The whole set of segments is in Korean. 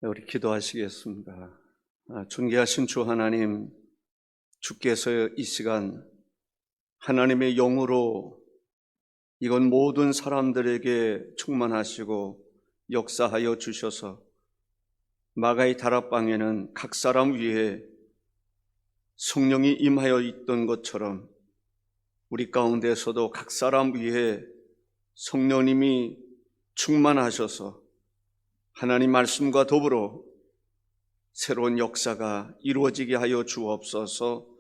우리 기도하시겠습니다. 존귀하신 주 하나님, 주께서 이 시간 하나님의 영으로 이건 모든 사람들에게 충만하시고 역사하여 주셔서 마가의 다락방에는 각 사람 위에 성령이 임하여 있던 것처럼 우리 가운데서도 각 사람 위에 성령님이 충만하셔서 하나님 말씀과 더불어 새로운 역사가 이루어지게 하여 주옵소서.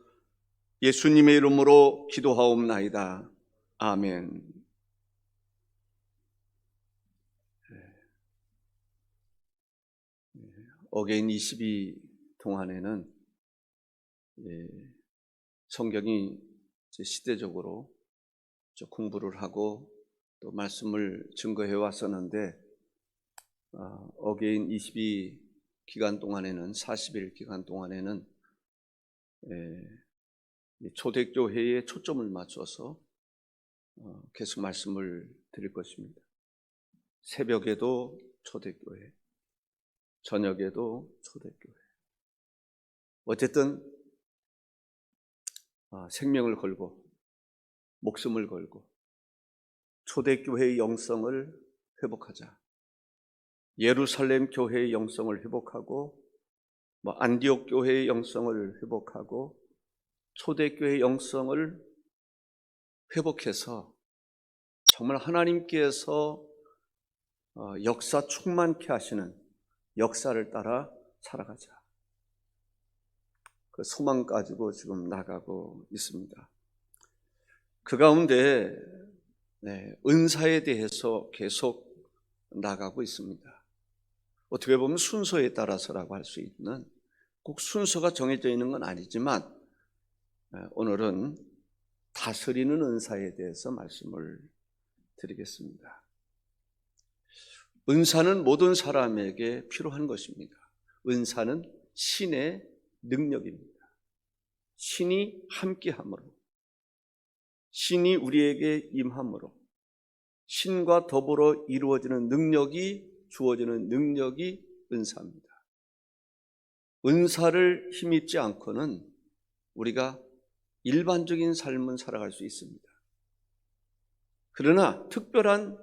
예수님의 이름으로 기도하옵나이다. 아멘. 어게인 22 동안에는 성경이 시대적으로 공부를 하고 또 말씀을 증거해 왔었는데, 어게인 22 기간 동안에는 40일 기간 동안에는 초대교회에 초점을 맞춰서 계속 말씀을 드릴 것입니다. 새벽에도 초대교회, 저녁에도 초대교회. 어쨌든 생명을 걸고 목숨을 걸고 초대교회의 영성을 회복하자. 예루살렘 교회의 영성을 회복하고 안디옥 교회의 영성을 회복하고 초대교회의 영성을 회복해서 정말 하나님께서 역사 충만케 하시는 역사를 따라 살아가자. 그 소망 가지고 지금 나가고 있습니다. 그 가운데 은사에 대해서 계속 나가고 있습니다. 어떻게 보면 순서에 따라서라고 할 수 있는, 꼭 순서가 정해져 있는 건 아니지만 오늘은 다스리는 은사에 대해서 말씀을 드리겠습니다. 은사는 모든 사람에게 필요한 것입니다. 은사는 신의 능력입니다. 신이 함께함으로, 신이 우리에게 임함으로, 신과 더불어 이루어지는 능력이, 주어지는 능력이 은사입니다. 은사를 힘입지 않고는 우리가 일반적인 삶은 살아갈 수 있습니다. 그러나 특별한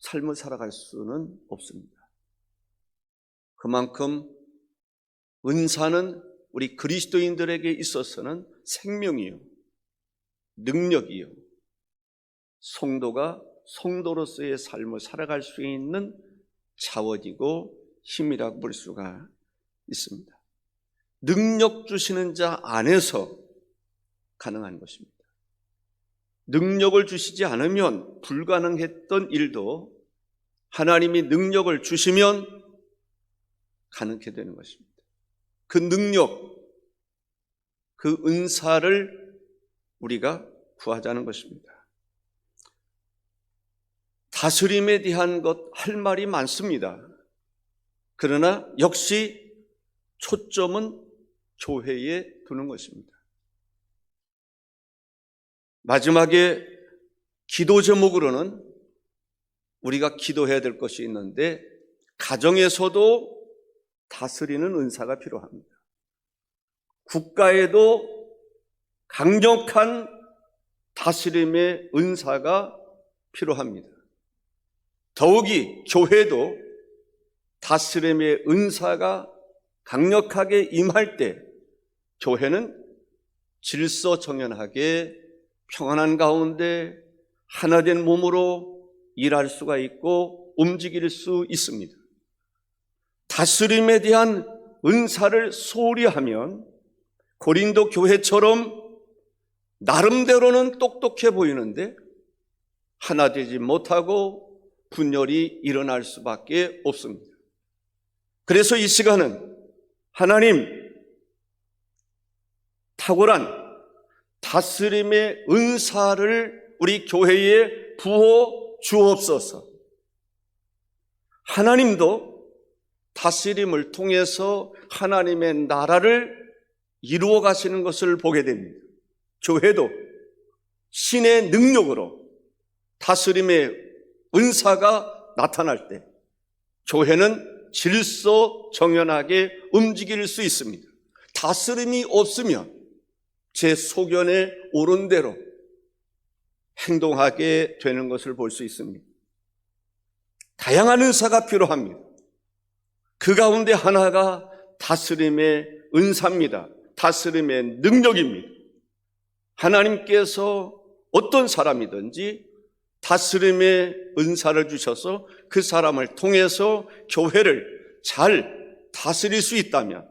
삶을 살아갈 수는 없습니다. 그만큼 은사는 우리 그리스도인들에게 있어서는 생명이요, 능력이요, 성도가 성도로서의 삶을 살아갈 수 있는 자원이고 힘이라고 볼 수가 있습니다. 능력 주시는 자 안에서 가능한 것입니다. 능력을 주시지 않으면 불가능했던 일도 하나님이 능력을 주시면 가능하게 되는 것입니다. 그 능력, 그 은사를 우리가 구하자는 것입니다. 다스림에 대한 것 할 말이 많습니다. 그러나 역시 초점은 교회에 두는 것입니다. 마지막에 기도 제목으로는 우리가 기도해야 될 것이 있는데, 가정에서도 다스리는 은사가 필요합니다. 국가에도 강력한 다스림의 은사가 필요합니다. 더욱이 교회도 다스림의 은사가 강력하게 임할 때 교회는 질서정연하게 평안한 가운데 하나된 몸으로 일할 수가 있고 움직일 수 있습니다. 다스림에 대한 은사를 소홀히 하면 고린도 교회처럼 나름대로는 똑똑해 보이는데 하나 되지 못하고 분열이 일어날 수밖에 없습니다. 그래서 이 시간은 하나님, 탁월한 다스림의 은사를 우리 교회에 부어 주옵소서. 하나님도 다스림을 통해서 하나님의 나라를 이루어 가시는 것을 보게 됩니다. 교회도 신의 능력으로 다스림의 은사가 나타날 때 교회는 질서 정연하게 움직일 수 있습니다. 다스림이 없으면 제 소견에 옳은 대로 행동하게 되는 것을 볼 수 있습니다. 다양한 은사가 필요합니다. 그 가운데 하나가 다스림의 은사입니다. 다스림의 능력입니다. 하나님께서 어떤 사람이든지 다스림의 은사를 주셔서 그 사람을 통해서 교회를 잘 다스릴 수 있다면,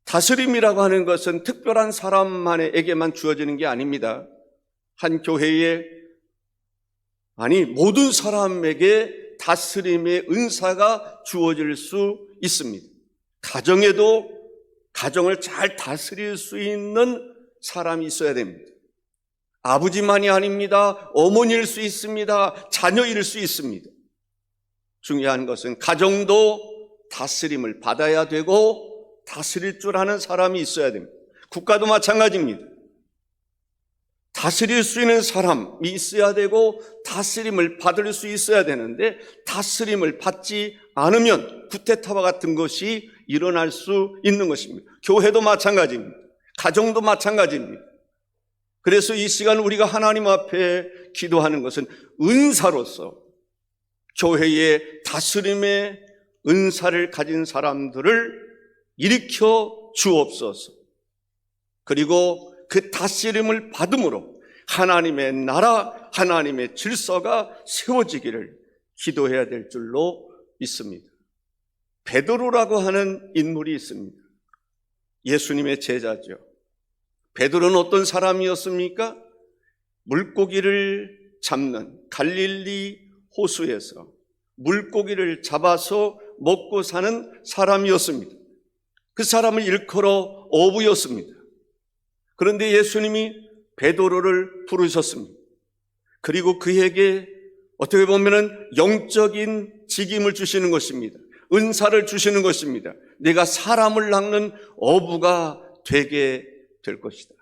다스림이라고 하는 것은 특별한 사람만에게만 주어지는 게 아닙니다. 한 교회에, 모든 사람에게 다스림의 은사가 주어질 수 있습니다. 가정에도 가정을 잘 다스릴 수 있는 사람이 있어야 됩니다. 아버지만이 아닙니다. 어머니일 수 있습니다. 자녀일 수 있습니다. 중요한 것은 가정도 다스림을 받아야 되고 다스릴 줄 아는 사람이 있어야 됩니다. 국가도 마찬가지입니다. 다스릴 수 있는 사람이 있어야 되고 다스림을 받을 수 있어야 되는데, 다스림을 받지 않으면 구테타와 같은 것이 일어날 수 있는 것입니다. 교회도 마찬가지입니다. 가정도 마찬가지입니다. 그래서 이 시간 우리가 하나님 앞에 기도하는 것은 은사로서 교회의 다스림의 은사를 가진 사람들을 일으켜 주옵소서. 그리고 그 다스림을 받음으로 하나님의 나라, 하나님의 질서가 세워지기를 기도해야 될 줄로 믿습니다. 베드로라고 하는 인물이 있습니다. 예수님의 제자죠. 베드로는 어떤 사람이었습니까? 물고기를 잡는 갈릴리 호수에서 물고기를 잡아서 먹고 사는 사람이었습니다. 그 사람을 일컬어 어부였습니다. 그런데 예수님이 베드로를 부르셨습니다. 그리고 그에게 어떻게 보면은 영적인 직임을 주시는 것입니다. 은사를 주시는 것입니다. 내가 사람을 낚는 어부가 되게 될 것이다.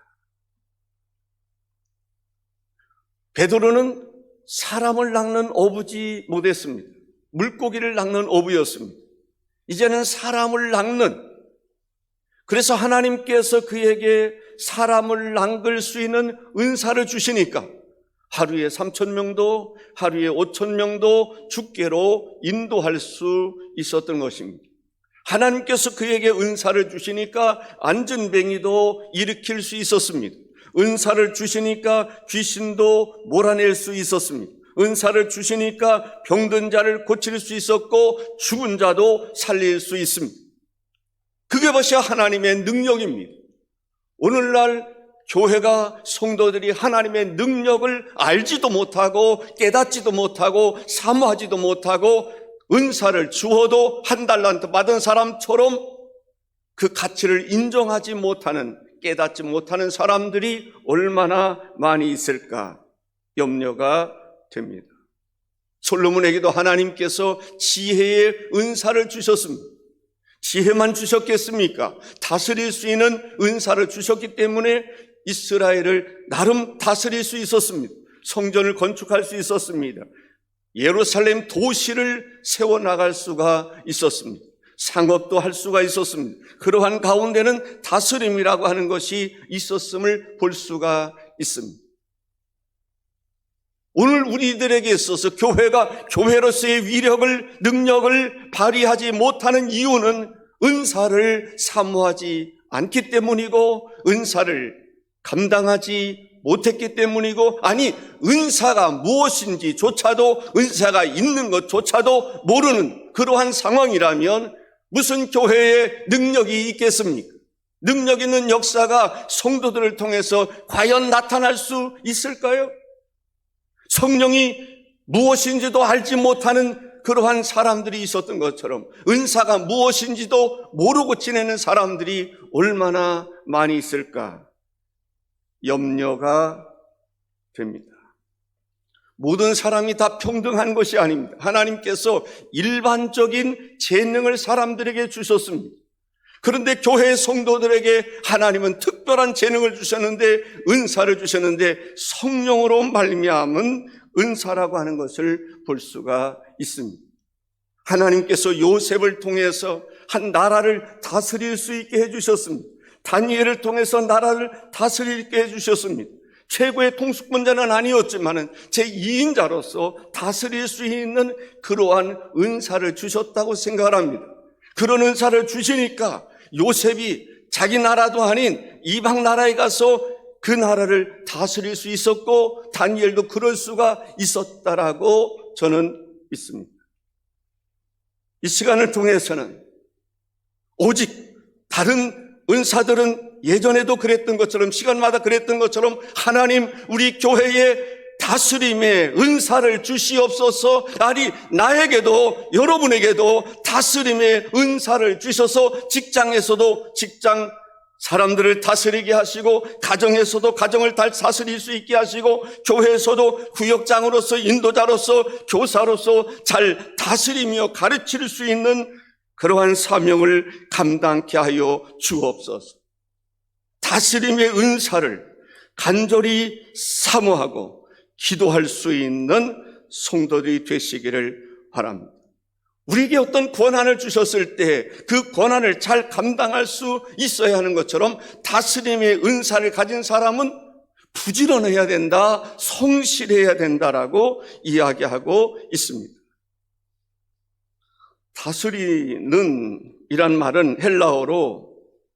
베드로는 사람을 낚는 어부지 못했습니다. 물고기를 낚는 어부였습니다. 이제는 사람을 낚는, 그래서 하나님께서 그에게 사람을 낚을 수 있는 은사를 주시니까 하루에 3,000명도 하루에 5,000명도 주께로 인도할 수 있었던 것입니다. 하나님께서 그에게 은사를 주시니까 안전뱅이도 일으킬 수 있었습니다. 은사를 주시니까 귀신도 몰아낼 수 있었습니다. 은사를 주시니까 병든 자를 고칠 수 있었고 죽은 자도 살릴 수 있습니다. 그것이 하나님의 능력입니다. 오늘날 교회가, 성도들이 하나님의 능력을 알지도 못하고 깨닫지도 못하고 사모하지도 못하고 은사를 주어도 한 달란트 받은 사람처럼 그 가치를 인정하지 못하는, 깨닫지 못하는 사람들이 얼마나 많이 있을까 염려가 됩니다. 솔로몬에게도 하나님께서 지혜의 은사를 주셨습니다. 지혜만 주셨겠습니까? 다스릴 수 있는 은사를 주셨기 때문에 이스라엘을 나름 다스릴 수 있었습니다. 성전을 건축할 수 있었습니다. 예루살렘 도시를 세워나갈 수가 있었습니다. 상업도 할 수가 있었습니다. 그러한 가운데는 다스림이라고 하는 것이 있었음을 볼 수가 있습니다. 오늘 우리들에게 있어서 교회가 교회로서의 위력을, 능력을 발휘하지 못하는 이유는 은사를 사모하지 않기 때문이고 은사를 감당하지 못했기 때문이고, 은사가 무엇인지조차도, 은사가 있는 것조차도 모르는 그러한 상황이라면 무슨 교회에 능력이 있겠습니까? 능력 있는 역사가 성도들을 통해서 과연 나타날 수 있을까요? 성령이 무엇인지도 알지 못하는 그러한 사람들이 있었던 것처럼 은사가 무엇인지도 모르고 지내는 사람들이 얼마나 많이 있을까 염려가 됩니다. 모든 사람이 다 평등한 것이 아닙니다. 하나님께서 일반적인 재능을 사람들에게 주셨습니다. 그런데 교회 성도들에게 하나님은 특별한 재능을 주셨는데, 은사를 주셨는데, 성령으로 말미암은 은사라고 하는 것을 볼 수가 있습니다. 하나님께서 요셉을 통해서 한 나라를 다스릴 수 있게 해주셨습니다. 다니엘을 통해서 나라를 다스리게 해주셨습니다. 최고의 통수권자는 아니었지만 제2인자로서 다스릴 수 있는 그러한 은사를 주셨다고 생각을 합니다. 그런 은사를 주시니까 요셉이 자기 나라도 아닌 이방 나라에 가서 그 나라를 다스릴 수 있었고, 다니엘도 그럴 수가 있었다라고 저는 믿습니다. 이 시간을 통해서는 오직 다른 은사들은 예전에도 그랬던 것처럼, 시간마다 그랬던 것처럼 하나님 우리 교회에 다스림의 은사를 주시옵소서, 아니 나에게도 여러분에게도 다스림의 은사를 주셔서 직장에서도 직장 사람들을 다스리게 하시고, 가정에서도 가정을 다스릴 수 있게 하시고, 교회에서도 구역장으로서 인도자로서 교사로서 잘 다스리며 가르칠 수 있는 그러한 사명을 감당케 하여 주옵소서. 다스림의 은사를 간절히 사모하고 기도할 수 있는 성도들이 되시기를 바랍니다. 우리에게 어떤 권한을 주셨을 때 그 권한을 잘 감당할 수 있어야 하는 것처럼 다스림의 은사를 가진 사람은 부지런해야 된다, 성실해야 된다라고 이야기하고 있습니다. 다스리는 이란 말은 헬라어로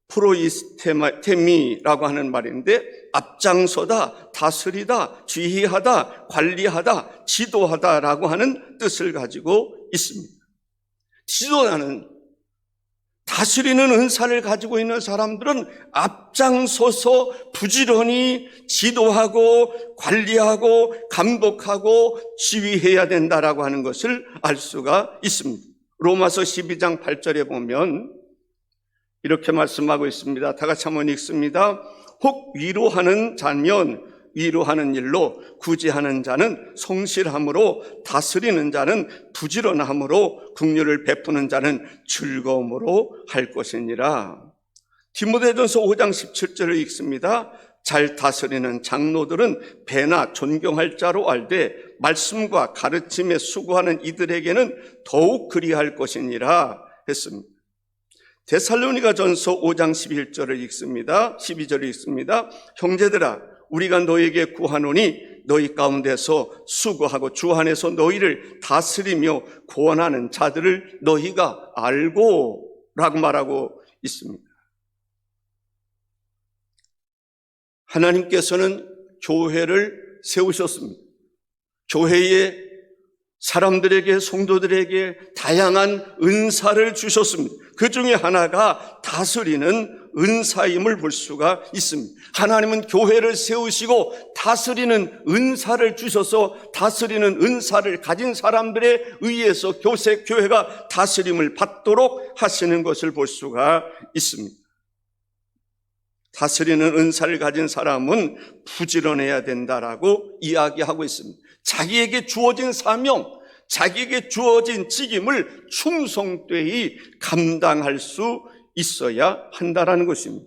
프로이스테미라고 하는 말인데, 앞장서다, 다스리다, 지휘하다, 관리하다, 지도하다라고 하는 뜻을 가지고 있습니다. 지도자는, 다스리는 은사를 가지고 있는 사람들은 앞장서서 부지런히 지도하고 관리하고 감독하고 지휘해야 된다라고 하는 것을 알 수가 있습니다. 로마서 12장 8절에 보면 이렇게 말씀하고 있습니다. 다 같이 한번 읽습니다. 혹 위로하는 자면 위로하는 일로, 구제하는 자는 성실함으로, 다스리는 자는 부지런함으로, 긍휼을 베푸는 자는 즐거움으로 할 것이니라. 디모데전서 5장 17절을 읽습니다. 잘 다스리는 장로들은 배나 존경할 자로 알되 말씀과 가르침에 수고하는 이들에게는 더욱 그리할 것이니라 했습니다. 데살로니가전서 5장 11절을 읽습니다. 12절을 읽습니다. 형제들아, 우리가 너에게 구하노니 너희 가운데서 수고하고 주 안에서 너희를 다스리며 구원하는 자들을 너희가 알고 라고 말하고 있습니다. 하나님께서는 교회를 세우셨습니다. 교회에 사람들에게, 성도들에게 다양한 은사를 주셨습니다. 그 중에 하나가 다스리는 은사임을 볼 수가 있습니다. 하나님은 교회를 세우시고 다스리는 은사를 주셔서 다스리는 은사를 가진 사람들에 의해서 교회가 다스림을 받도록 하시는 것을 볼 수가 있습니다. 다스리는 은사를 가진 사람은 부지런해야 된다라고 이야기하고 있습니다. 자기에게 주어진 사명, 자기에게 주어진 직임을 충성되이 감당할 수 있어야 한다라는 것입니다.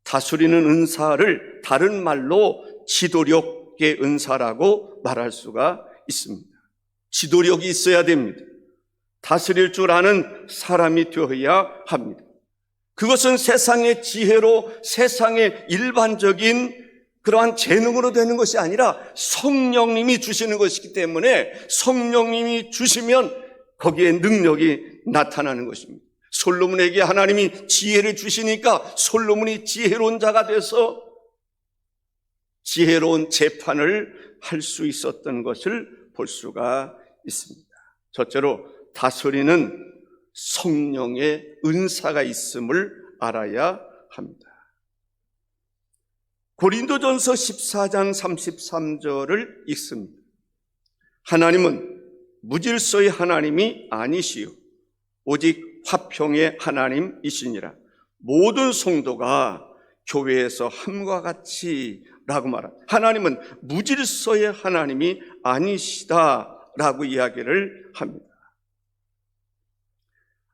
다스리는 은사를 다른 말로 지도력의 은사라고 말할 수가 있습니다. 지도력이 있어야 됩니다. 다스릴 줄 아는 사람이 되어야 합니다. 그것은 세상의 지혜로, 세상의 일반적인 그러한 재능으로 되는 것이 아니라 성령님이 주시는 것이기 때문에, 성령님이 주시면 거기에 능력이 나타나는 것입니다. 솔로몬에게 하나님이 지혜를 주시니까 솔로몬이 지혜로운 자가 돼서 지혜로운 재판을 할 수 있었던 것을 볼 수가 있습니다. 첫째로 다스리는 성령의 은사가 있음을 알아야 합니다. 고린도전서 14장 33절을 읽습니다. 하나님은 무질서의 하나님이 아니시요 오직 화평의 하나님이시니라. 모든 성도가 교회에서 함과 같이 라고 말합니다. 하나님은 무질서의 하나님이 아니시다라고 이야기를 합니다.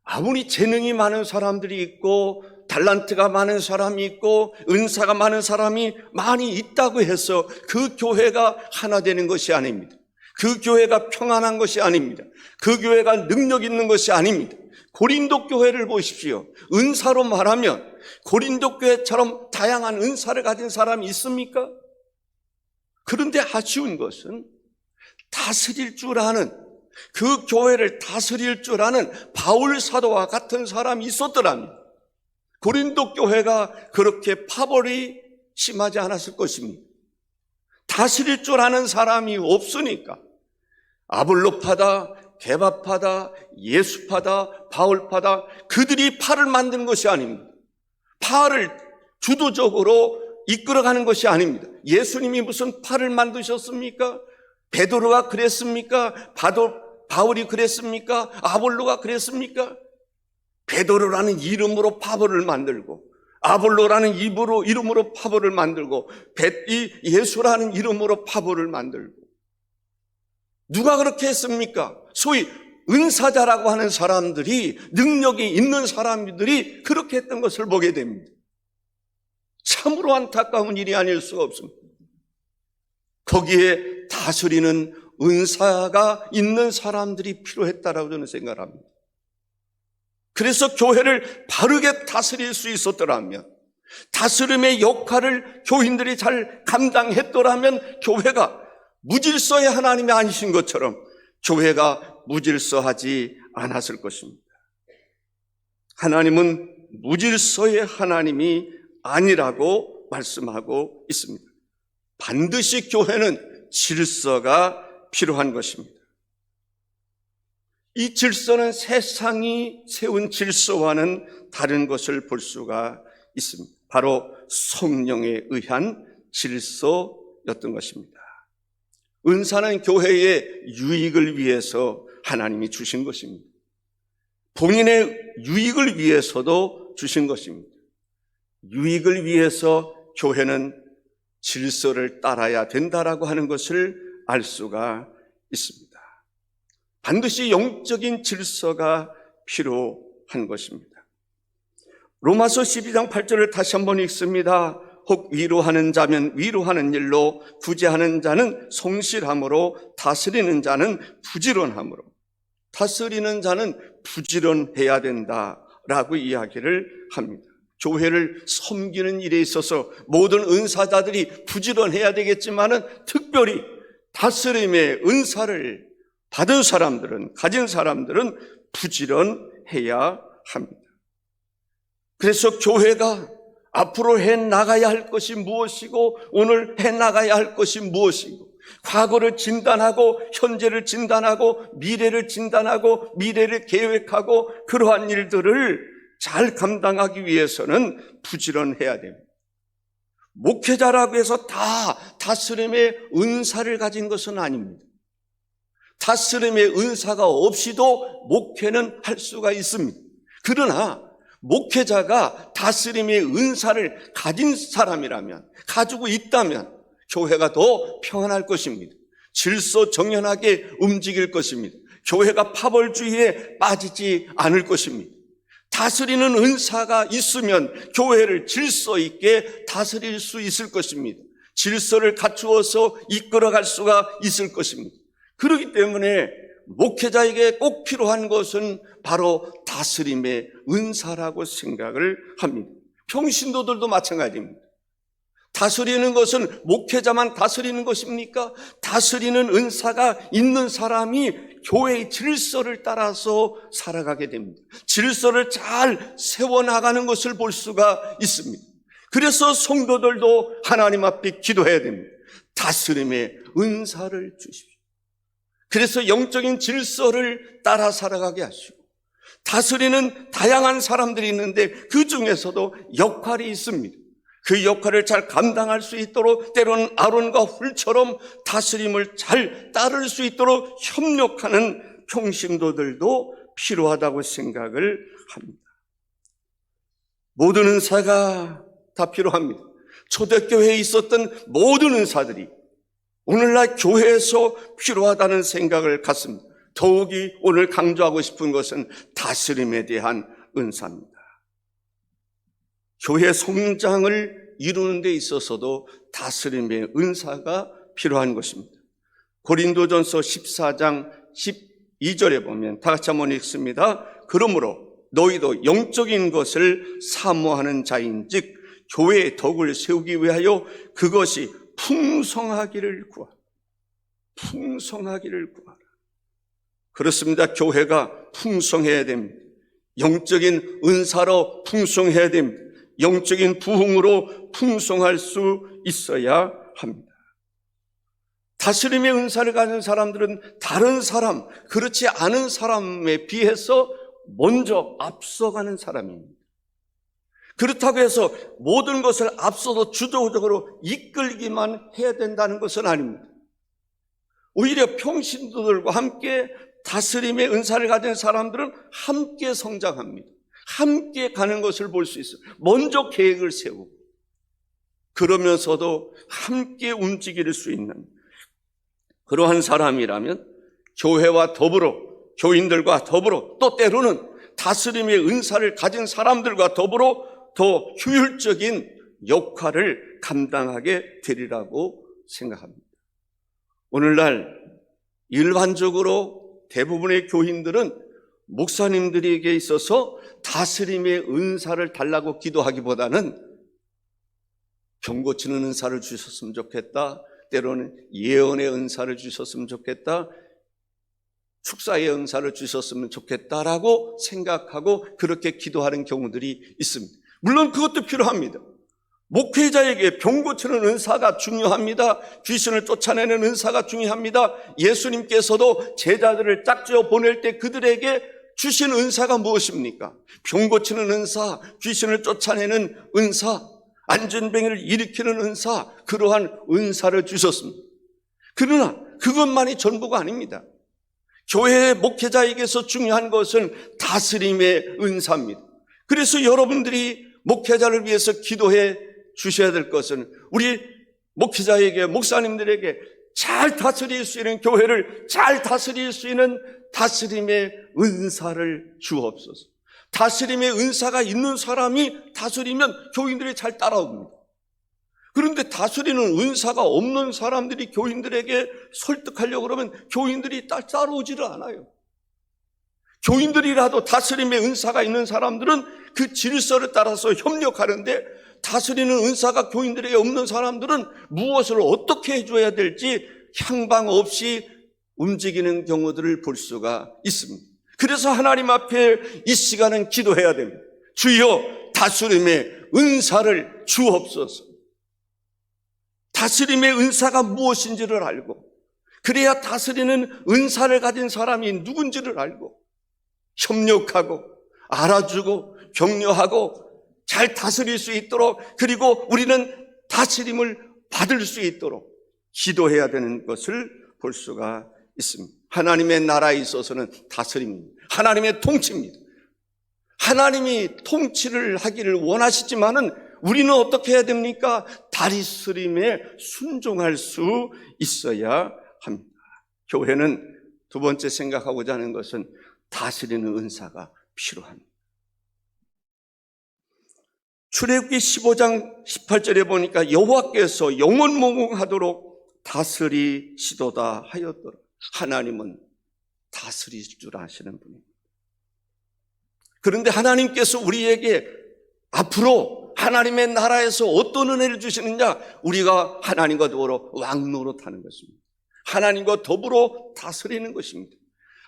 아무리 재능이 많은 사람들이 있고 달란트가 많은 사람이 있고 은사가 많은 사람이 많이 있다고 해서 그 교회가 하나 되는 것이 아닙니다. 그 교회가 평안한 것이 아닙니다. 그 교회가 능력 있는 것이 아닙니다. 고린도 교회를 보십시오. 은사로 말하면 고린도 교회처럼 다양한 은사를 가진 사람이 있습니까? 그런데 아쉬운 것은 다스릴 줄 아는, 그 교회를 다스릴 줄 아는 바울 사도와 같은 사람이 있었더라면 고린도 교회가 그렇게 파벌이 심하지 않았을 것입니다. 다스릴 줄 아는 사람이 없으니까 아볼로파다, 게바파다, 예수파다, 바울파다, 그들이 파를 만드는 것이 아닙니다. 파를 주도적으로 이끌어가는 것이 아닙니다. 예수님이 무슨 파를 만드셨습니까? 베드로가 그랬습니까? 바울이 그랬습니까? 아볼로가 그랬습니까? 베드로라는 이름으로 파벌을 만들고, 아볼로라는 이름으로 파벌을 만들고, 예수라는 이름으로 파벌을 만들고. 누가 그렇게 했습니까? 소위 은사자라고 하는 사람들이, 능력이 있는 사람들이 그렇게 했던 것을 보게 됩니다. 참으로 안타까운 일이 아닐 수가 없습니다. 거기에 다스리는 은사가 있는 사람들이 필요했다라고 저는 생각합니다. 그래서 교회를 바르게 다스릴 수 있었더라면, 다스림의 역할을 교인들이 잘 감당했더라면 교회가 무질서의 하나님이 아니신 것처럼 교회가 무질서하지 않았을 것입니다. 하나님은 무질서의 하나님이 아니라고 말씀하고 있습니다. 반드시 교회는 질서가 필요한 것입니다. 이 질서는 세상이 세운 질서와는 다른 것을 볼 수가 있습니다. 바로 성령에 의한 질서였던 것입니다. 은사는 교회의 유익을 위해서 하나님이 주신 것입니다. 본인의 유익을 위해서도 주신 것입니다. 유익을 위해서 교회는 질서를 따라야 된다라고 하는 것을 알 수가 있습니다. 반드시 영적인 질서가 필요한 것입니다. 로마서 12장 8절을 다시 한번 읽습니다. 혹 위로하는 자면 위로하는 일로, 구제하는 자는 성실함으로, 다스리는 자는 부지런함으로. 다스리는 자는 부지런해야 된다라고 이야기를 합니다. 교회를 섬기는 일에 있어서 모든 은사자들이 부지런해야 되겠지만은 특별히 다스림의 은사를 받은 사람들은, 가진 사람들은 부지런해야 합니다. 그래서 교회가 앞으로 해나가야 할 것이 무엇이고 오늘 해나가야 할 것이 무엇이고, 과거를 진단하고 현재를 진단하고 미래를 진단하고 미래를 계획하고, 그러한 일들을 잘 감당하기 위해서는 부지런해야 됩니다. 목회자라고 해서 다 다스림의 은사를 가진 것은 아닙니다. 다스림의 은사가 없이도 목회는 할 수가 있습니다. 그러나 목회자가 다스림의 은사를 가진 사람이라면, 가지고 있다면 교회가 더 평안할 것입니다. 질서 정연하게 움직일 것입니다. 교회가 파벌주의에 빠지지 않을 것입니다. 다스리는 은사가 있으면 교회를 질서 있게 다스릴 수 있을 것입니다. 질서를 갖추어서 이끌어갈 수가 있을 것입니다. 그렇기 때문에 목회자에게 꼭 필요한 것은 바로 다스림의 은사라고 생각을 합니다. 평신도들도 마찬가지입니다. 다스리는 것은 목회자만 다스리는 것입니까? 다스리는 은사가 있는 사람이 교회의 질서를 따라서 살아가게 됩니다. 질서를 잘 세워나가는 것을 볼 수가 있습니다. 그래서 성도들도 하나님 앞에 기도해야 됩니다. 다스림의 은사를 주십시오. 그래서 영적인 질서를 따라 살아가게 하시고, 다스리는 다양한 사람들이 있는데 그 중에서도 역할이 있습니다. 그 역할을 잘 감당할 수 있도록, 때로는 아론과 훌처럼 다스림을 잘 따를 수 있도록 협력하는 평신도들도 필요하다고 생각을 합니다. 모든 은사가 다 필요합니다. 초대교회에 있었던 모든 은사들이 오늘날 교회에서 필요하다는 생각을 갖습니다. 더욱이 오늘 강조하고 싶은 것은 다스림에 대한 은사입니다. 교회 성장을 이루는 데 있어서도 다스림의 은사가 필요한 것입니다. 고린도전서 14장 12절에 보면 다 같이 한번 읽습니다. 그러므로 너희도 영적인 것을 사모하는 자인즉 교회의 덕을 세우기 위하여 그것이 풍성하기를 구하라. 풍성하기를 구하라. 그렇습니다. 교회가 풍성해야 됩니다. 영적인 은사로 풍성해야 됩니다. 영적인 부흥으로 풍성할 수 있어야 합니다. 다스림의 은사를 가진 사람들은 다른 사람, 그렇지 않은 사람에 비해서 먼저 앞서가는 사람입니다. 그렇다고 해서 모든 것을 앞서서 주도적으로 이끌기만 해야 된다는 것은 아닙니다. 오히려 평신도들과 함께 다스림의 은사를 가진 사람들은 함께 성장합니다. 함께 가는 것을 볼 수 있어요. 먼저 계획을 세우고 그러면서도 함께 움직일 수 있는 그러한 사람이라면 교회와 더불어, 교인들과 더불어, 또 때로는 다스림의 은사를 가진 사람들과 더불어 더 효율적인 역할을 감당하게 되리라고 생각합니다. 오늘날 일반적으로 대부분의 교인들은 목사님들에게 있어서 다스림의 은사를 달라고 기도하기보다는 병 고치는 은사를 주셨으면 좋겠다, 때로는 예언의 은사를 주셨으면 좋겠다, 축사의 은사를 주셨으면 좋겠다라고 생각하고 그렇게 기도하는 경우들이 있습니다. 물론 그것도 필요합니다. 목회자에게 병 고치는 은사가 중요합니다. 귀신을 쫓아내는 은사가 중요합니다. 예수님께서도 제자들을 짝지어 보낼 때 그들에게 주신 은사가 무엇입니까? 병 고치는 은사, 귀신을 쫓아내는 은사, 안전병을 일으키는 은사, 그러한 은사를 주셨습니다. 그러나 그것만이 전부가 아닙니다. 교회의 목회자에게서 중요한 것은 다스림의 은사입니다. 그래서 여러분들이 목회자를 위해서 기도해 주셔야 될 것은 우리 목회자에게, 목사님들에게 잘 다스릴 수 있는 교회를 잘 다스릴 수 있는 다스림의 은사를 주옵소서. 다스림의 은사가 있는 사람이 다스리면 교인들이 잘 따라옵니다. 그런데 다스리는 은사가 없는 사람들이 교인들에게 설득하려고 그러면 교인들이 따라오지를 않아요. 교인들이라도 다스림의 은사가 있는 사람들은 그 질서를 따라서 협력하는데 다스리는 은사가 교인들에게 없는 사람들은 무엇을 어떻게 해줘야 될지 향방 없이 움직이는 경우들을 볼 수가 있습니다. 그래서 하나님 앞에 이 시간은 기도해야 됩니다. 주여 다스림의 은사를 주옵소서. 다스림의 은사가 무엇인지를 알고 그래야 다스리는 은사를 가진 사람이 누군지를 알고 협력하고 알아주고 격려하고 잘 다스릴 수 있도록 그리고 우리는 다스림을 받을 수 있도록 기도해야 되는 것을 볼 수가 있습니다. 하나님의 나라에 있어서는 다스림입니다. 하나님의 통치입니다. 하나님이 통치를 하기를 원하시지만은 우리는 어떻게 해야 됩니까? 다스림에 순종할 수 있어야 합니다. 교회는 두 번째 생각하고자 하는 것은 다스리는 은사가 필요합니다. 출애굽기 15장 18절에 보니까 여호와께서 영원무궁하도록 다스리시도다 하였더라. 하나님은 다스릴 줄 아시는 분입니다. 그런데 하나님께서 우리에게 앞으로 하나님의 나라에서 어떤 은혜를 주시느냐? 우리가 하나님과 더불어 왕노릇하는 것입니다. 하나님과 더불어 다스리는 것입니다.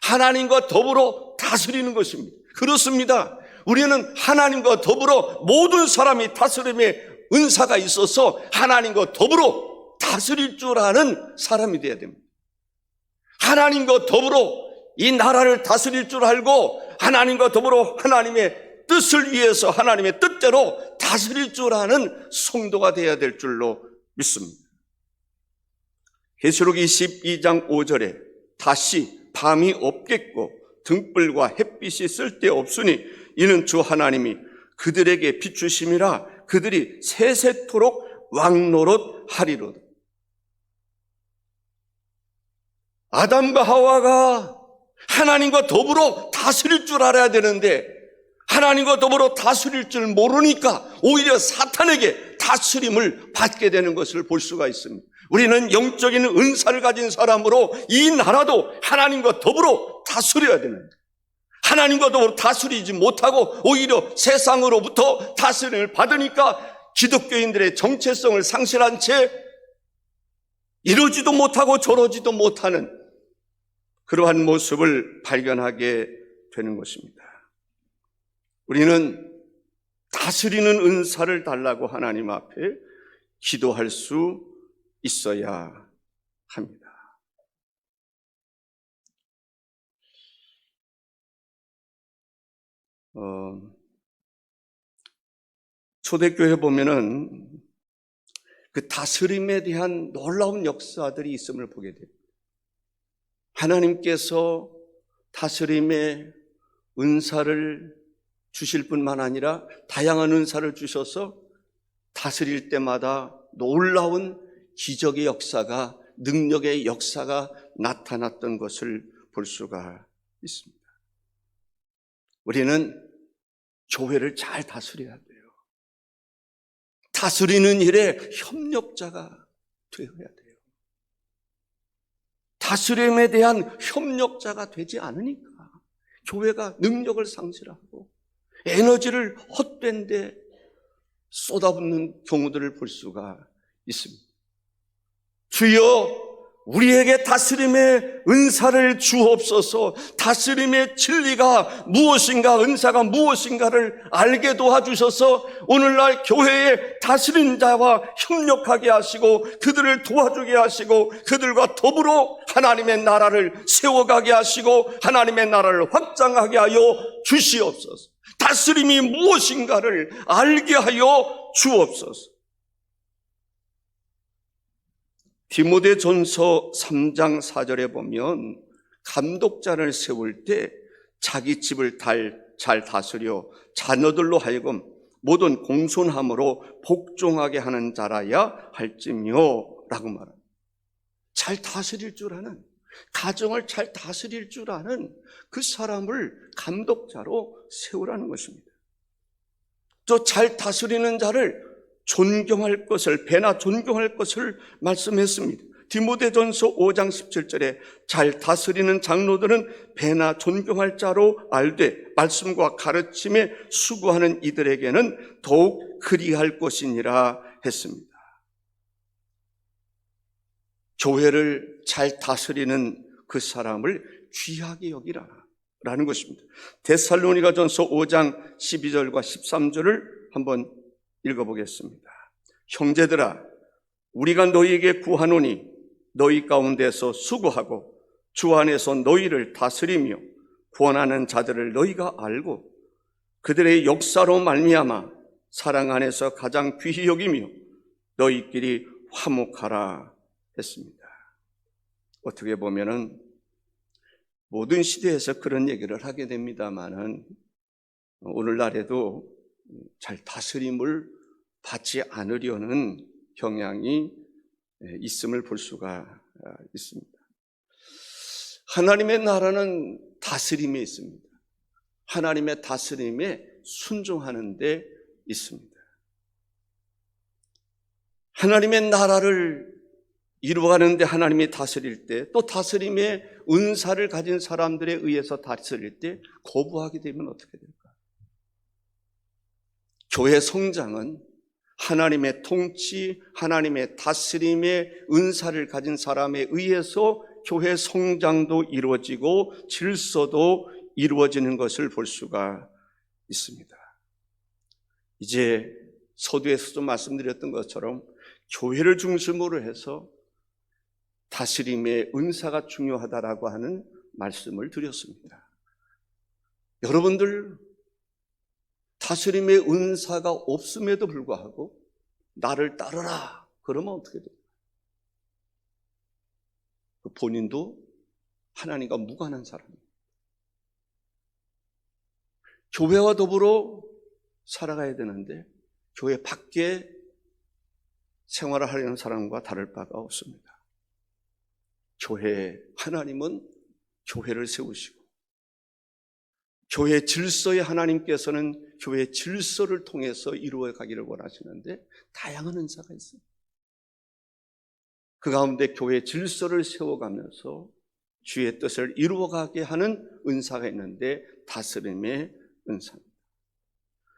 하나님과 더불어 다스리는 것입니다. 그렇습니다. 우리는 하나님과 더불어 모든 사람이 다스림의 은사가 있어서 하나님과 더불어 다스릴 줄 아는 사람이 되어야 됩니다. 하나님과 더불어 이 나라를 다스릴 줄 알고 하나님과 더불어 하나님의 뜻을 위해서 하나님의 뜻대로 다스릴 줄 아는 성도가 되어야 될 줄로 믿습니다. 계시록 22장 5절에 다시 밤이 없겠고 등불과 햇빛이 쓸데없으니 이는 주 하나님이 그들에게 비추심이라 그들이 세세토록 왕노릇하리로다. 아담과 하와가 하나님과 더불어 다스릴 줄 알아야 되는데 하나님과 더불어 다스릴 줄 모르니까 오히려 사탄에게 다스림을 받게 되는 것을 볼 수가 있습니다. 우리는 영적인 은사를 가진 사람으로 이 나라도 하나님과 더불어 다스려야 되는데, 하나님과 더불어 다스리지 못하고 오히려 세상으로부터 다스림을 받으니까 기독교인들의 정체성을 상실한 채 이러지도 못하고 저러지도 못하는 그러한 모습을 발견하게 되는 것입니다. 우리는 다스리는 은사를 달라고 하나님 앞에 기도할 수 있어야 합니다. 초대교회 보면은 그 다스림에 대한 놀라운 역사들이 있음을 보게 됩니다. 하나님께서 다스림의 은사를 주실 뿐만 아니라 다양한 은사를 주셔서 다스릴 때마다 놀라운 기적의 역사가, 능력의 역사가 나타났던 것을 볼 수가 있습니다. 우리는 교회를 잘 다스려야 돼요. 다스리는 일에 협력자가 되어야 돼요. 다스림에 대한 협력자가 되지 않으니까 교회가 능력을 상실하고 에너지를 헛된 데 쏟아붓는 경우들을 볼 수가 있습니다. 주여, 우리에게 다스림의 은사를 주옵소서. 다스림의 진리가 무엇인가, 은사가 무엇인가를 알게 도와주셔서 오늘날 교회의 다스린 자와 협력하게 하시고 그들을 도와주게 하시고 그들과 더불어 하나님의 나라를 세워가게 하시고 하나님의 나라를 확장하게 하여 주시옵소서. 다스림이 무엇인가를 알게 하여 주옵소서. 디모데전서 3장 4절에 보면 감독자를 세울 때 자기 집을 잘 다스려 자녀들로 하여금 모든 공손함으로 복종하게 하는 자라야 할지며 라고 말합니다. 잘 다스릴 줄 아는, 가정을 잘 다스릴 줄 아는 그 사람을 감독자로 세우라는 것입니다. 또 잘 다스리는 자를 존경할 것을, 배나 존경할 것을 말씀했습니다. 디모데전서 5장 17절에 잘 다스리는 장로들은 배나 존경할 자로 알되 말씀과 가르침에 수고하는 이들에게는 더욱 그리할 것이니라 했습니다. 교회를 잘 다스리는 그 사람을 귀하게 여기라 라는 것입니다. 데살로니가전서 5장 12절과 13절을 한번 읽어보겠습니다. 형제들아, 우리가 너희에게 구하노니 너희 가운데서 수고하고 주 안에서 너희를 다스리며 구원하는 자들을 너희가 알고 그들의 역사로 말미암아 사랑 안에서 가장 귀히 여기며 너희끼리 화목하라 했습니다. 어떻게 보면은 모든 시대에서 그런 얘기를 하게 됩니다만은 오늘날에도 잘 다스림을 받지 않으려는 경향이 있음을 볼 수가 있습니다. 하나님의 나라는 다스림에 있습니다. 하나님의 다스림에 순종하는 데 있습니다. 하나님의 나라를 이루어가는데 하나님이 다스릴 때, 또 다스림의 은사를 가진 사람들에 의해서 다스릴 때 거부하게 되면 어떻게 될까? 교회 성장은 하나님의 통치, 하나님의 다스림의 은사를 가진 사람에 의해서 교회 성장도 이루어지고 질서도 이루어지는 것을 볼 수가 있습니다. 이제 서두에서도 말씀드렸던 것처럼 교회를 중심으로 해서 다스림의 은사가 중요하다라고 하는 말씀을 드렸습니다. 여러분들 다스림의 은사가 없음에도 불구하고 나를 따르라 그러면 어떻게 돼요? 본인도 하나님과 무관한 사람입니다. 교회와 더불어 살아가야 되는데 교회 밖에 생활을 하려는 사람과 다를 바가 없습니다. 교회, 하나님은 교회를 세우시고 교회 질서에 하나님께서는 교회 질서를 통해서 이루어 가기를 원하시는데 다양한 은사가 있습니다. 그 가운데 교회 질서를 세워가면서 주의 뜻을 이루어가게 하는 은사가 있는데 다스림의 은사입니다.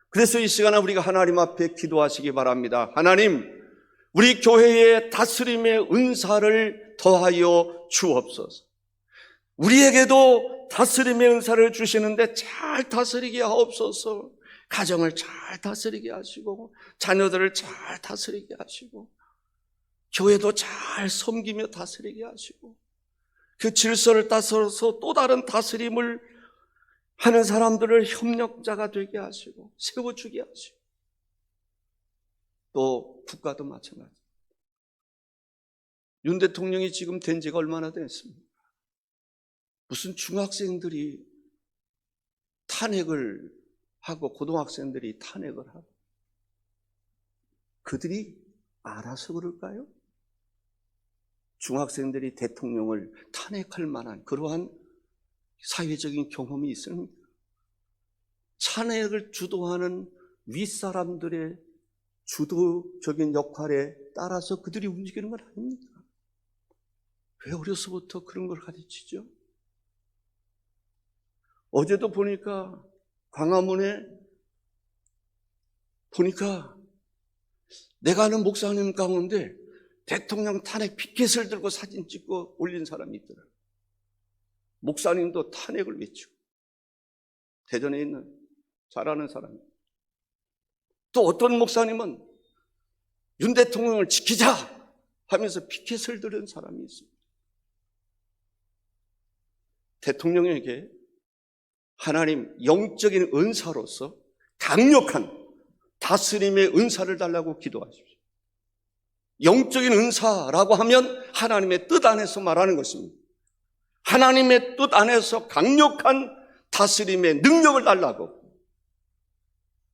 그래서 이 시간에 우리가 하나님 앞에 기도하시기 바랍니다. 하나님, 우리 교회에 다스림의 은사를 더하여 주옵소서. 우리에게도 다스림의 은사를 주시는데 잘 다스리게 하옵소서. 가정을 잘 다스리게 하시고 자녀들을 잘 다스리게 하시고 교회도 잘 섬기며 다스리게 하시고 그 질서를 따라서 또 다른 다스림을 하는 사람들을 협력자가 되게 하시고 세워주게 하시고 또 국가도 마찬가지. 윤 대통령이 지금 된 지가 얼마나 됐습니까? 무슨 중학생들이 탄핵을 하고 고등학생들이 탄핵을 하고 그들이 알아서 그럴까요? 중학생들이 대통령을 탄핵할 만한 그러한 사회적인 경험이 있습니까? 탄핵을 주도하는 윗사람들의 주도적인 역할에 따라서 그들이 움직이는 건 아닙니까? 왜 어려서부터 그런 걸 가르치죠? 어제도 보니까 광화문에 보니까 내가 아는 목사님 가운데 대통령 탄핵 피켓을 들고 사진 찍고 올린 사람이 있더라. 목사님도 탄핵을 외치고 대전에 있는 잘 아는 사람. 또 어떤 목사님은 윤 대통령을 지키자 하면서 피켓을 들은 사람이 있습니다. 대통령에게 하나님 영적인 은사로서 강력한 다스림의 은사를 달라고 기도하십시오. 영적인 은사라고 하면 하나님의 뜻 안에서 말하는 것입니다. 하나님의 뜻 안에서 강력한 다스림의 능력을 달라고.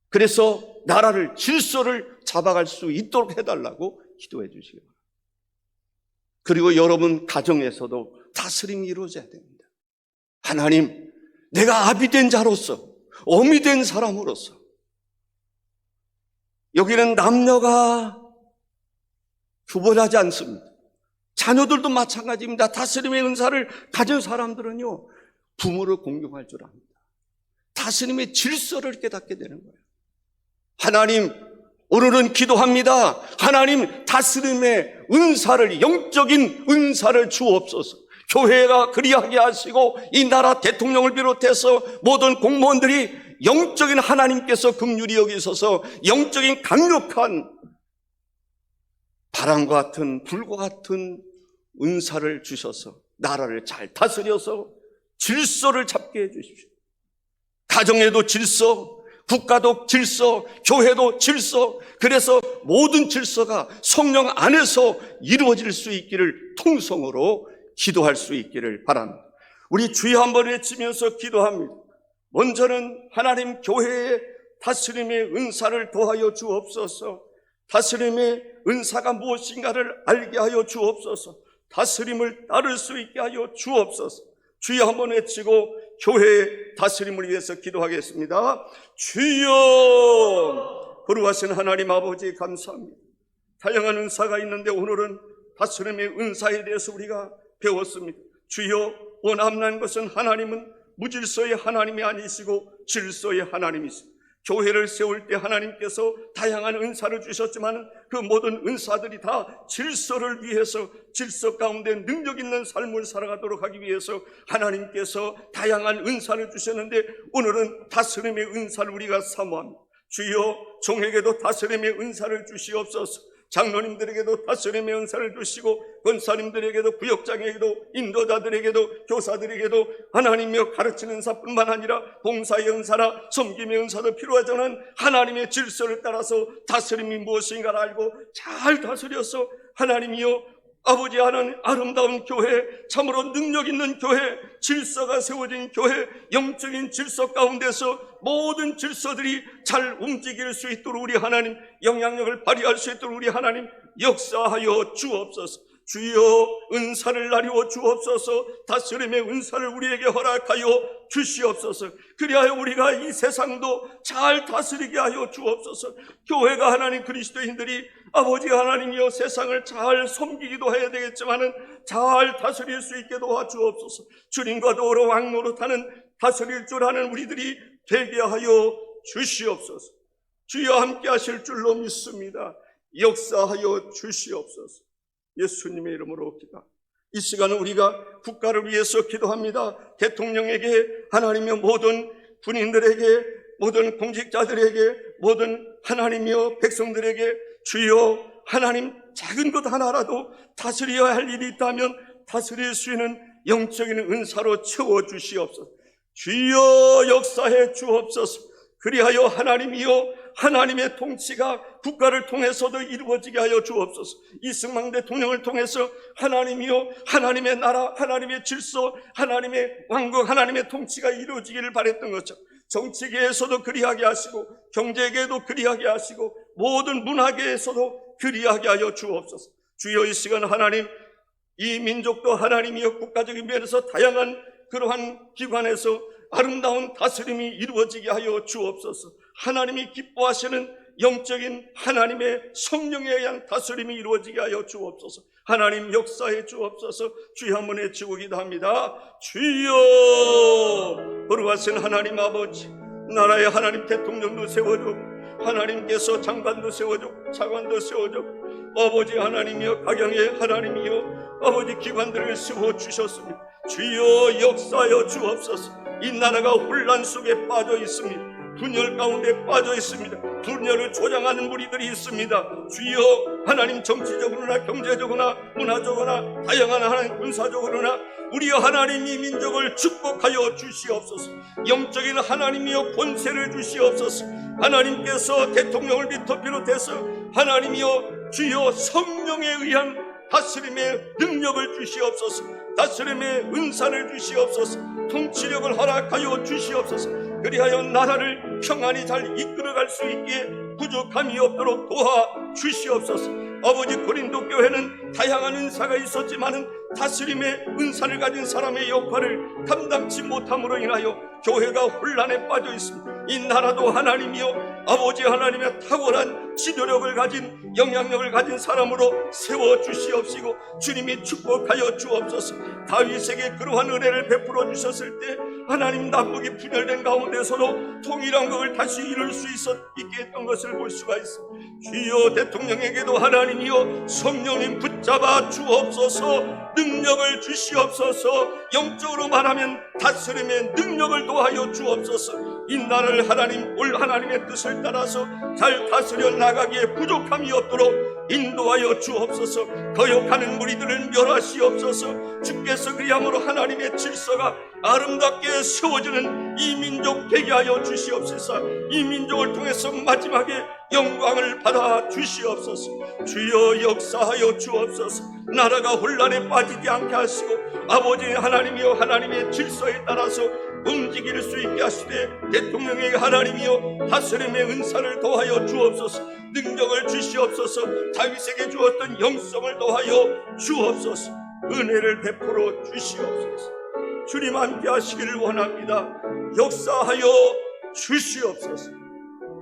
그래서 나라를 질서를 잡아갈 수 있도록 해달라고 기도해 주시기 바랍니다. 그리고 여러분 가정에서도 다스림이 이루어져야 됩니다. 하나님, 내가 아비 된 자로서, 어미 된 사람으로서 여기는 남녀가 구분하지 않습니다. 자녀들도 마찬가지입니다. 다스림의 은사를 가진 사람들은요, 부모를 공경할 줄 압니다. 다스림의 질서를 깨닫게 되는 거예요. 하나님, 오늘은 기도합니다. 하나님, 다스림의 은사를, 영적인 은사를 주옵소서. 교회가 그리하게 하시고 이 나라 대통령을 비롯해서 모든 공무원들이 영적인 하나님께서 긍휼히 여기셔서 영적인 강력한 바람과 같은 불과 같은 은사를 주셔서 나라를 잘 다스려서 질서를 잡게 해주십시오. 가정에도 질서, 국가도 질서, 교회도 질서, 그래서 모든 질서가 성령 안에서 이루어질 수 있기를 통성으로 기도할 수 있기를 바랍니다. 우리 주여 한번 외치면서 기도합니다. 먼저는 하나님 교회의 다스림의 은사를 더하여 주옵소서. 다스림의 은사가 무엇인가를 알게 하여 주옵소서. 다스림을 따를 수 있게 하여 주옵소서. 주여 한번 외치고 교회의 다스림을 위해서 기도하겠습니다. 주여, 거룩하신 하나님 아버지 감사합니다. 다양한 은사가 있는데 오늘은 다스림의 은사에 대해서 우리가 배웠습니다. 주여, 원함난 것은 하나님은 무질서의 하나님이 아니시고 질서의 하나님이시고 교회를 세울 때 하나님께서 다양한 은사를 주셨지만 그 모든 은사들이 다 질서를 위해서 질서 가운데 능력 있는 삶을 살아가도록 하기 위해서 하나님께서 다양한 은사를 주셨는데 오늘은 다스림의 은사를 우리가 사모합니다. 주여, 종에게도 다스림의 은사를 주시옵소서. 장로님들에게도 다스림의 은사를 주시고 권사님들에게도 구역장에게도 인도자들에게도 교사들에게도 하나님이여 가르치는 은사뿐만 아니라 봉사의 은사나 섬김의 은사도 필요하지만 하나님의 질서를 따라서 다스림이 무엇인가를 알고 잘 다스려서 하나님이여 아버지 하는 아름다운 교회, 참으로 능력 있는 교회, 질서가 세워진 교회, 영적인 질서 가운데서 모든 질서들이 잘 움직일 수 있도록 우리 하나님 영향력을 발휘할 수 있도록 우리 하나님 역사하여 주옵소서. 주여 은사를 나누어 주옵소서. 다스림의 은사를 우리에게 허락하여 주시옵소서. 그리하여 우리가 이 세상도 잘 다스리게 하여 주옵소서. 교회가 하나님 그리스도인들이 아버지 하나님이여 세상을 잘 섬기기도 해야 되겠지만은 잘 다스릴 수 있게 도와주옵소서. 주님과 더불어 왕노릇하는 다스릴 줄 아는 우리들이 되게 하여 주시옵소서. 주여 함께 하실 줄로 믿습니다. 역사하여 주시옵소서. 예수님의 이름으로 기도합니다. 이 시간은 우리가 국가를 위해서 기도합니다. 대통령에게, 하나님의 모든 군인들에게, 모든 공직자들에게, 모든 하나님이여 백성들에게 주여 하나님 작은 것 하나라도 다스려야 할 일이 있다면 다스릴 수 있는 영적인 은사로 채워주시옵소서. 주여 역사해 주옵소서. 그리하여 하나님이여 하나님의 통치가 국가를 통해서도 이루어지게 하여 주옵소서. 이승만 대통령을 통해서 하나님이여 하나님의 나라, 하나님의 질서, 하나님의 왕국, 하나님의 통치가 이루어지기를 바랬던 것처럼 정치계에서도 그리하게 하시고 경제계에도 그리하게 하시고 모든 문화계에서도 그리하게 하여 주옵소서. 주여 이 시간 하나님, 이 민족도 하나님이여 국가적인 면에서 다양한 그러한 기관에서 아름다운 다스림이 이루어지게 하여 주옵소서. 하나님이 기뻐하시는 영적인 하나님의 성령에 의한 다스림이 이루어지게 하여 주옵소서. 하나님 역사해 주옵소서. 주여 한번 외치고 기도합니다. 주여 거룩하신 하나님 아버지, 나라의 하나님 대통령도 세워줘, 하나님께서 장관도 세워줘, 차관도 세워줘, 아버지 하나님이여 가경의 하나님이여 아버지 기관들을 세워주셨습니다. 주여 역사하여 주옵소서. 이 나라가 혼란 속에 빠져 있습니다. 분열 가운데 빠져 있습니다. 분열을 조장하는 무리들이 있습니다. 주여 하나님 정치적으로나 경제적으로나 문화적으로나 다양한 하나님 군사적으로나 우리 하나님 이 민족을 축복하여 주시옵소서. 영적인 하나님이여 권세를 주시옵소서. 하나님께서 대통령을 비롯해서 하나님이여 주여 성령에 의한 다스림의 능력을 주시옵소서. 다스림의 은사를 주시옵소서. 통치력을 허락하여 주시옵소서. 그리하여 나라를 평안히 잘 이끌어갈 수 있기에 부족함이 없도록 도와주시옵소서. 아버지 고린도 교회는 다양한 은사가 있었지만은 다스림의 은사를 가진 사람의 역할을 감당치 못함으로 인하여 교회가 혼란에 빠져 있습니다. 이 나라도 하나님이여 아버지 하나님의 탁월한 지도력을 가진 영향력을 가진 사람으로 세워주시옵시고 주님이 축복하여 주옵소서. 다윗에게 그러한 은혜를 베풀어 주셨을 때 하나님 남북이 분열된 가운데서도 통일한 것을 다시 이룰 수 있게 했던 것을 볼 수가 있습니다. 주여 대통령에게도 하나님이여 성령님 붙잡아 주옵소서. 능력을 주시옵소서. 영적으로 말하면 다스림의 능력을 도하여 주옵소서. 이 나라를 하나님 올 하나님의 뜻을 따라서 잘 다스려 나가기에 부족함이 없도록 인도하여 주옵소서. 거역하는 무리들을 멸하시옵소서. 주께서 그리함으로 하나님의 질서가 아름답게 세워지는 이 민족 되게 하여 주시옵소서. 이 민족을 통해서 마지막에 영광을 받아 주시옵소서. 주여 역사하여 주옵소서. 나라가 혼란에 빠지지 않게 하시고 아버지 하나님이여 하나님의 질서에 따라서 움직일 수 있게 하시되 대통령에게 하나님이여 다스림의 은사를 더하여 주옵소서. 능력을 주시옵소서. 다윗에게 주었던 영성을 더하여 주옵소서. 은혜를 베풀어 주시옵소서. 주님 함께 하시기를 원합니다. 역사하여 주시옵소서.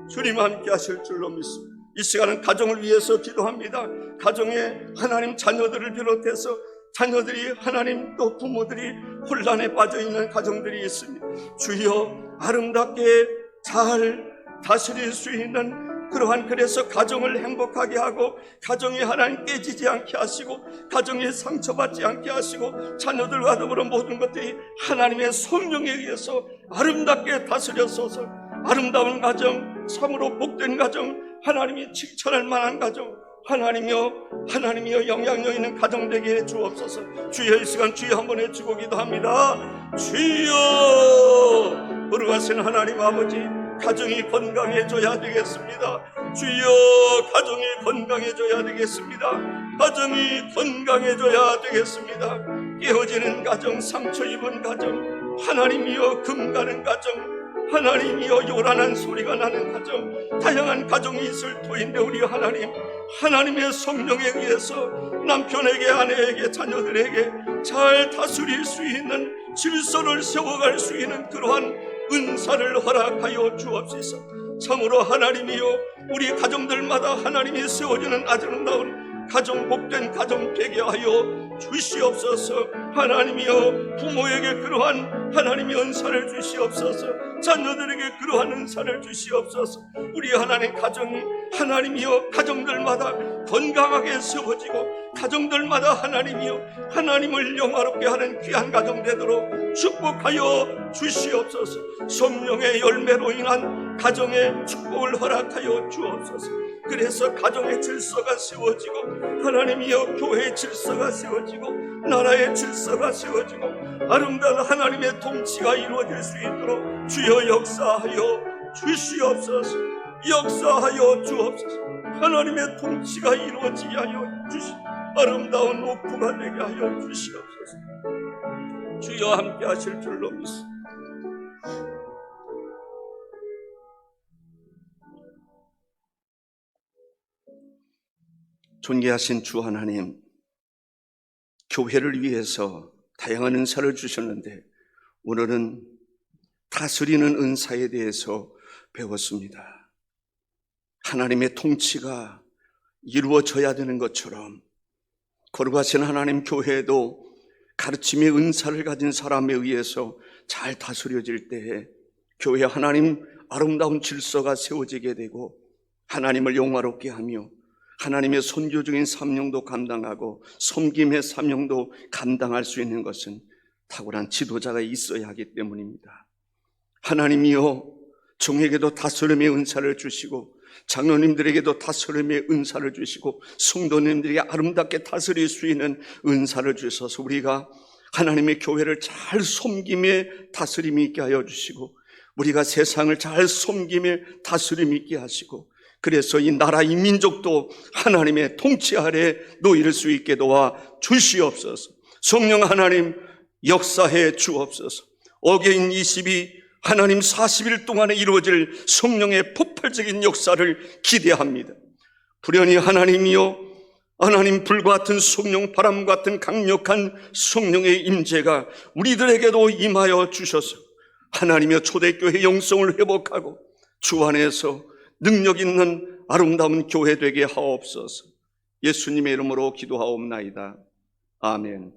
주님 함께 하실 줄로 믿습니다. 이 시간은 가정을 위해서 기도합니다. 가정에 하나님 자녀들을 비롯해서 자녀들이 하나님 또 부모들이 혼란에 빠져있는 가정들이 있습니다. 주여 아름답게 잘 다스릴 수 있는 그러한 그래서 가정을 행복하게 하고 가정이 하나님 깨지지 않게 하시고 가정이 상처받지 않게 하시고 자녀들과 더불어 모든 것들이 하나님의 성령에 의해서 아름답게 다스려서서 아름다운 가정, 참으로 복된 가정, 하나님이 칭찬할 만한 가정, 하나님이여 영향력 있는 가정 되게 해 주옵소서. 주여 이 시간 주여 한번 외치고 기도합니다. 주여 거룩하신 하나님 아버지, 가정이 건강해져야 되겠습니다. 주여 가정이 건강해져야 되겠습니다. 가정이 건강해져야 되겠습니다. 깨어지는 가정, 상처 입은 가정, 하나님이여 금 가는 가정, 하나님이여, 요란한 소리가 나는 가정, 다양한 가정이 있을 터인데 우리 하나님, 하나님의 성령에 의해서 남편에게, 아내에게, 자녀들에게 잘 다스릴 수 있는 질서를 세워갈 수 있는 그러한 은사를 허락하여 주옵소서. 참으로 하나님이여, 우리 가정들마다 하나님이 세워주는 아름다운 가정, 복된 가정 되게 하여 주시옵소서. 하나님이여, 부모에게 그러한 하나님의 은사를 주시옵소서. 자녀들에게 그러한 은사를 주시옵소서. 우리 하나님 가정이 하나님이여, 가정들마다 건강하게 세워지고 가정들마다 하나님이여, 하나님을 영화롭게 하는 귀한 가정 되도록 축복하여 주시옵소서. 성령의 열매로 인한 가정의 축복을 허락하여 주옵소서. 그래서 가정의 질서가 세워지고 하나님이여, 교회의 질서가 세워지고 나라의 질서가 세워지고 아름다운 하나님의 통치가 이루어질 수 있도록 주여 역사하여 주시옵소서. 역사하여 주옵소서. 하나님의 통치가 이루어지게 하여 주시옵소서. 아름다운 오프가 되게 하여 주시옵소서. 주여 함께 하실 줄로 믿습니다. 존귀하신 주 하나님, 교회를 위해서 다양한 은사를 주셨는데 오늘은 다스리는 은사에 대해서 배웠습니다. 하나님의 통치가 이루어져야 되는 것처럼 거룩하신 하나님, 교회도 가르침의 은사를 가진 사람에 의해서 잘 다스려질 때에 교회 하나님 아름다운 질서가 세워지게 되고 하나님을 영화롭게 하며 하나님의 선교적인 사명도 감당하고 섬김의 사명도 감당할 수 있는 것은 탁월한 지도자가 있어야 하기 때문입니다. 하나님이여, 종에게도 다스림의 은사를 주시고 장로님들에게도 다스림의 은사를 주시고 성도님들에게 아름답게 다스릴 수 있는 은사를 주셔서 우리가 하나님의 교회를 잘 섬김에 다스림이 있게 하여 주시고 우리가 세상을 잘 섬김에 다스림이 있게 하시고 그래서 이 나라, 이 민족도 하나님의 통치 아래 놓일 수 있게 도와 주시옵소서. 성령 하나님 역사해 주옵소서. 어게인 22 하나님 40일 동안에 이루어질 성령의 폭발적인 역사를 기대합니다. 불연히 하나님이여, 하나님 불과 같은 성령, 바람 같은 강력한 성령의 임재가 우리들에게도 임하여 주셔서 하나님의 초대교회 영성을 회복하고 주 안에서 능력 있는 아름다운 교회 되게 하옵소서. 예수님의 이름으로 기도하옵나이다. 아멘.